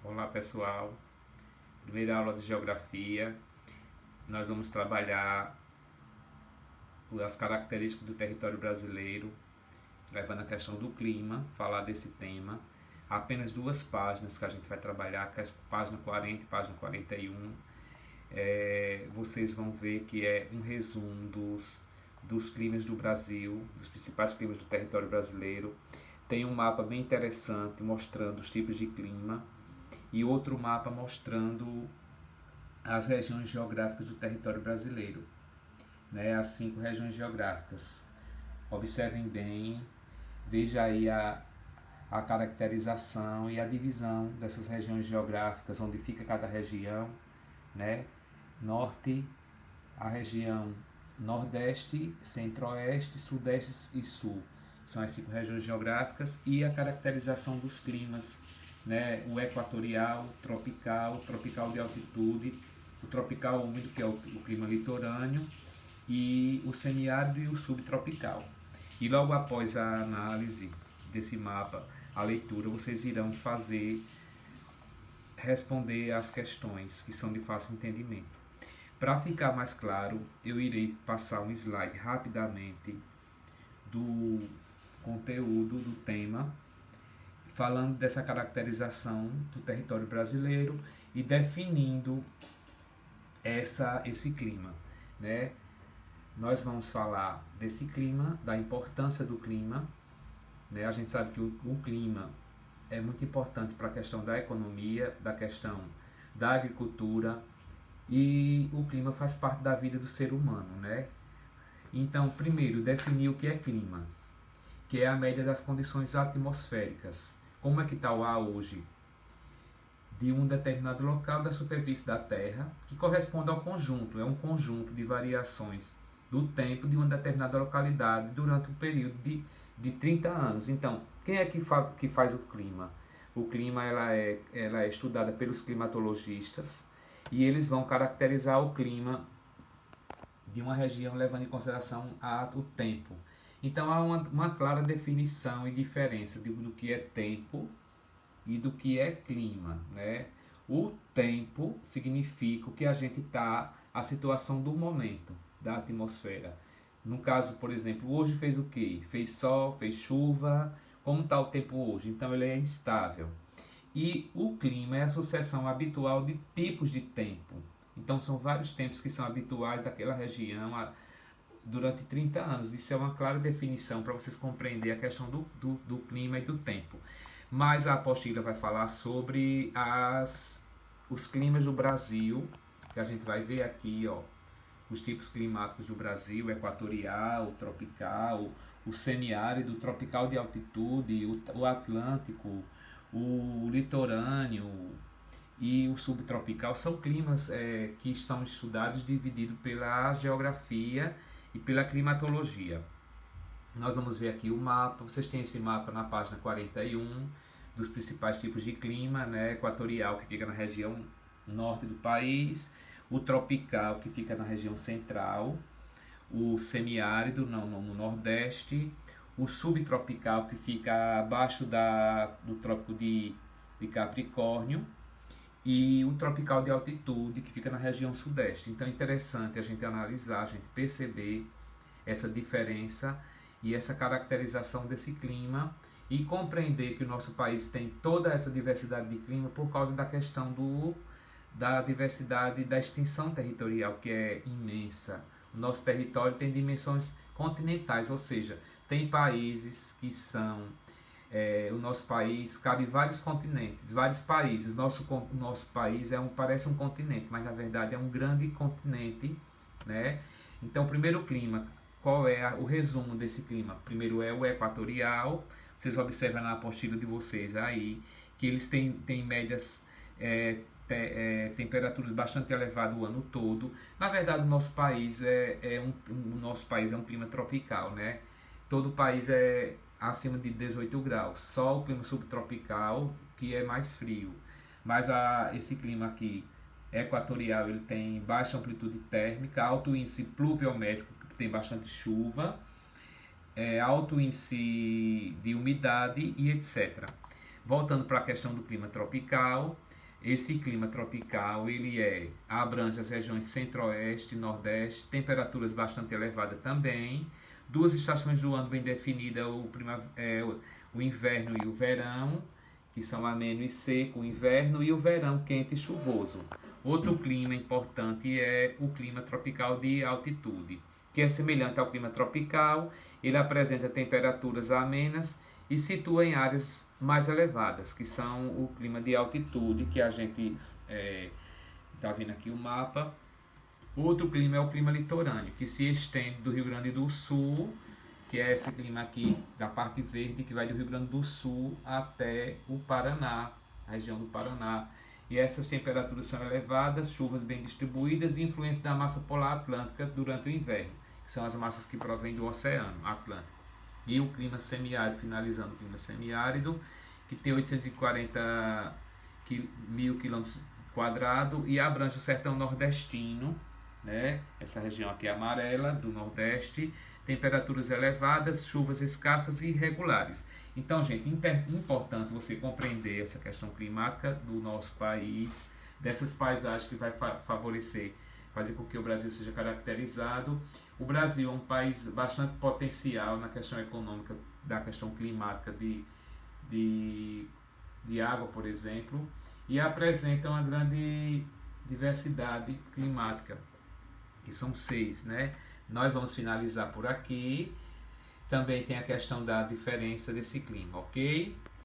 Olá pessoal, primeira aula de Geografia. Nós vamos trabalhar as características do território brasileiro, levando a questão do clima, falar desse tema. Apenas duas páginas que a gente vai trabalhar, que é a página 40 e página 41. Vocês vão ver que é um resumo dos climas do Brasil, dos principais climas do território brasileiro. Tem um mapa bem interessante mostrando os tipos de clima e outro mapa mostrando as regiões geográficas do território brasileiro, né? As 5 regiões geográficas. Observem bem, veja aí a caracterização e a divisão dessas regiões geográficas, onde fica cada região, né? Norte, a região Nordeste, Centro-Oeste, Sudeste e Sul. São as 5 regiões geográficas e a caracterização dos climas, né? O equatorial, tropical de altitude, o tropical úmido, que é o clima litorâneo, e o semiárido e o subtropical. E logo após a análise desse mapa, a leitura, vocês irão responder às questões que são de fácil entendimento. Para ficar mais claro, eu irei passar um slide rapidamente do conteúdo do tema, falando dessa caracterização do território brasileiro e definindo esse clima, né? Nós vamos falar desse clima, da importância do clima, né? A gente sabe que o clima é muito importante para a questão da economia, da questão da agricultura, e o clima faz parte da vida do ser humano, né? Então, primeiro, definir o que é clima, que é a média das condições atmosféricas. Como é que está o ar hoje? De um determinado local da superfície da Terra, que corresponde ao conjunto, é um conjunto de variações do tempo de uma determinada localidade durante um período de 30 anos. Então, quem é que faz o clima? O clima ela é estudada pelos climatologistas e eles vão caracterizar o clima de uma região levando em consideração o tempo. Então há uma clara definição e diferença do que é tempo e do que é clima, né? O tempo significa o que a gente está, a situação do momento, da atmosfera. No caso, por exemplo, hoje fez o quê? Fez sol, fez chuva. Como está o tempo hoje? Então ele é instável. E o clima é a sucessão habitual de tipos de tempo. Então são vários tempos que são habituais daquela região durante 30 anos. Isso é uma clara definição para vocês compreenderem a questão do clima e do tempo. Mas a apostila vai falar sobre os climas do Brasil, que a gente vai ver aqui, ó, os tipos climáticos do Brasil: equatorial, tropical, o semiárido, tropical de altitude, o Atlântico, o litorâneo e o subtropical. São climas que estão estudados, divididos pela geografia e pela climatologia. Nós vamos ver aqui o mapa. Vocês têm esse mapa na página 41 dos principais tipos de clima, né? Equatorial, que fica na região norte do país, o tropical, que fica na região central, o semiárido no nordeste, o subtropical, que fica abaixo do trópico de Capricórnio, e o tropical de altitude, que fica na região sudeste. Então é interessante a gente analisar, a gente perceber essa diferença e essa caracterização desse clima e compreender que o nosso país tem toda essa diversidade de clima por causa da questão da diversidade da extensão territorial, que é imensa. O nosso território tem dimensões continentais, ou seja, tem países que são o nosso país cabe vários continentes, vários países. Nosso país parece um continente, mas na verdade é um grande continente, né? Então, primeiro o clima. Qual é o resumo desse clima? Primeiro é o equatorial. Vocês observam na apostila de vocês aí que eles têm médias temperaturas bastante elevadas o ano todo. Na verdade, o nosso país é um clima tropical, né? Todo o país é acima de 18 graus. Só o clima subtropical que é mais frio. Mas esse clima aqui equatorial, ele tem baixa amplitude térmica, alto índice pluviométrico, que tem bastante chuva, alto índice de umidade e etc. Voltando para a questão do clima tropical, Esse clima tropical, abrange as regiões centro-oeste e nordeste, temperaturas bastante elevadas também, duas estações do ano bem definidas, o inverno e o verão, que são ameno e seco, o inverno, e o verão quente e chuvoso. Outro clima importante é o clima tropical de altitude, que é semelhante ao clima tropical, ele apresenta temperaturas amenas e situa em áreas mais elevadas, que são o clima de altitude, que a gente está vendo aqui o mapa. Outro clima é o clima litorâneo, que se estende do Rio Grande do Sul, que é esse clima aqui da parte verde, que vai do Rio Grande do Sul até o Paraná, a região do Paraná. E essas temperaturas são elevadas, chuvas bem distribuídas e influência da massa polar atlântica durante o inverno, que são as massas que provêm do Oceano Atlântico. E o clima semiárido, finalizando o clima semiárido, que tem 840 mil quilômetros quadrados e abrange o sertão nordestino, né? Essa região aqui é amarela, do nordeste, temperaturas elevadas, chuvas escassas e irregulares. Então, gente, importante você compreender essa questão climática do nosso país, dessas paisagens que vai favorecer, fazer com que o Brasil seja caracterizado. O Brasil é um país bastante potencial na questão econômica, da questão climática de água, por exemplo, e apresenta uma grande diversidade climática, que são 6, né? Nós vamos finalizar por aqui. Também tem a questão da diferença desse clima, ok?